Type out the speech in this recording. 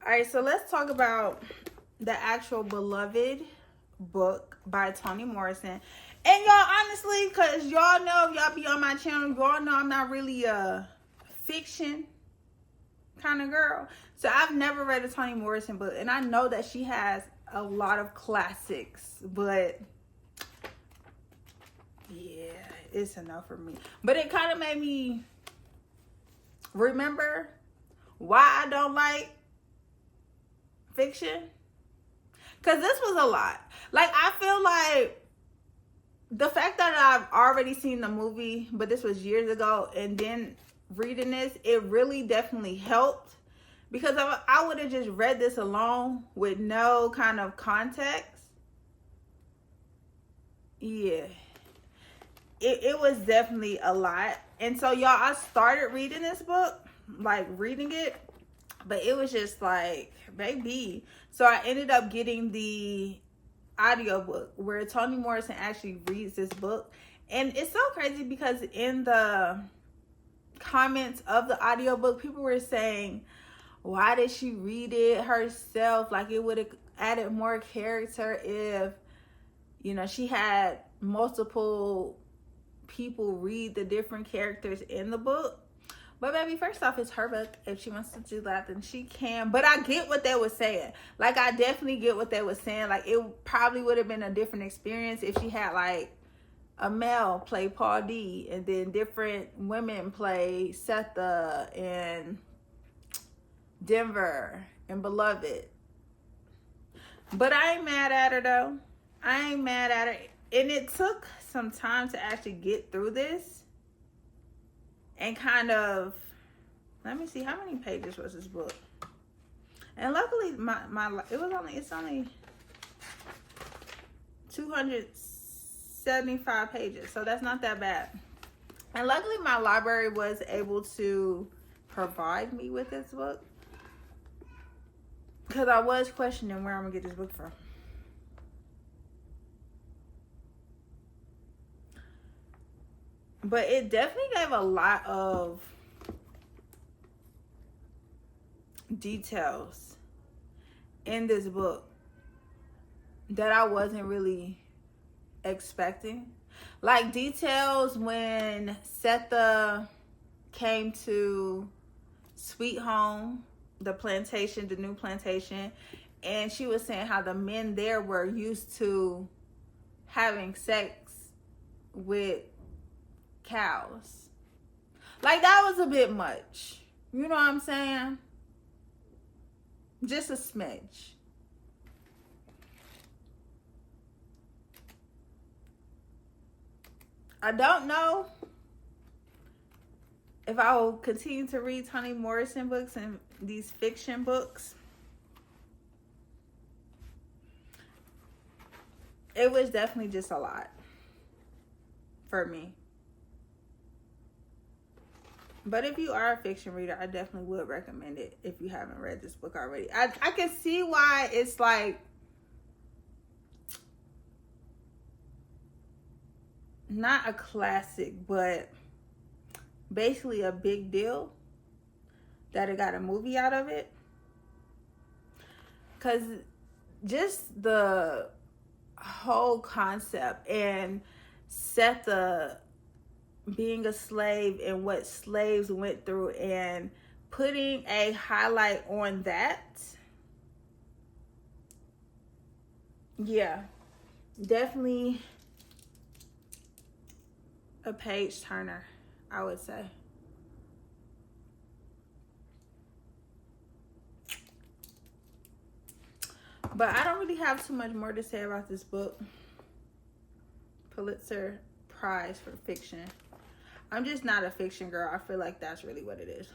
All right, so let's talk about the actual beloved book by Toni Morrison. And y'all, honestly, because y'all know, if y'all be on my channel, y'all know I'm not really a fiction kind of girl. So I've never read a Toni Morrison book. And I know that she has a lot of classics. But yeah, it's enough for me. But it kind of made me remember why I don't like fiction. Because this was a lot. Like, I feel like the fact that I've already seen the movie, but this was years ago, and then reading this, it really definitely helped. Because I would have just read this alone with no kind of context. Yeah. It was definitely a lot. And so, y'all, I started reading this book, like reading it, but it was just like, baby. So I ended up getting the audiobook where Toni Morrison actually reads this book. And it's so crazy because in the comments of the audiobook, people were saying, why did she read it herself? Like, it would have added more character if, you know, she had multiple people read the different characters in the book. But baby, first off, it's her book. If she wants to do that, then she can. But I get what they were saying. Like, I definitely get what they were saying. Like, it probably would have been a different experience if she had, like, a male play Paul D. And then different women play Setha and Denver and Beloved. But I ain't mad at her, though. I ain't mad at her. And it took some time to actually get through this. And kind of, let me see, how many pages was this book? And luckily, it's only 275 pages, so that's not that bad. And luckily, my library was able to provide me with this book, because I was questioning where I'm gonna get this book from. But it definitely gave a lot of details in this book that I wasn't really expecting. Like, details when Setha came to Sweet Home, the plantation, the new plantation, and she was saying how the men there were used to having sex with cows. Like, that was a bit much. You know what I'm saying? Just a smidge. I don't know if I will continue to read Toni Morrison books and these fiction books. It was definitely just a lot for me. But if you are a fiction reader, I definitely would recommend it if you haven't read this book already. I can see why it's like not a classic, but basically a big deal that it got a movie out of it. Because just the whole concept and Setha being a slave and what slaves went through and putting a highlight on that. Yeah, definitely a page turner, I would say. But I don't really have too much more to say about this book. Pulitzer Prize for fiction. I'm just not a fiction girl. I feel like that's really what it is.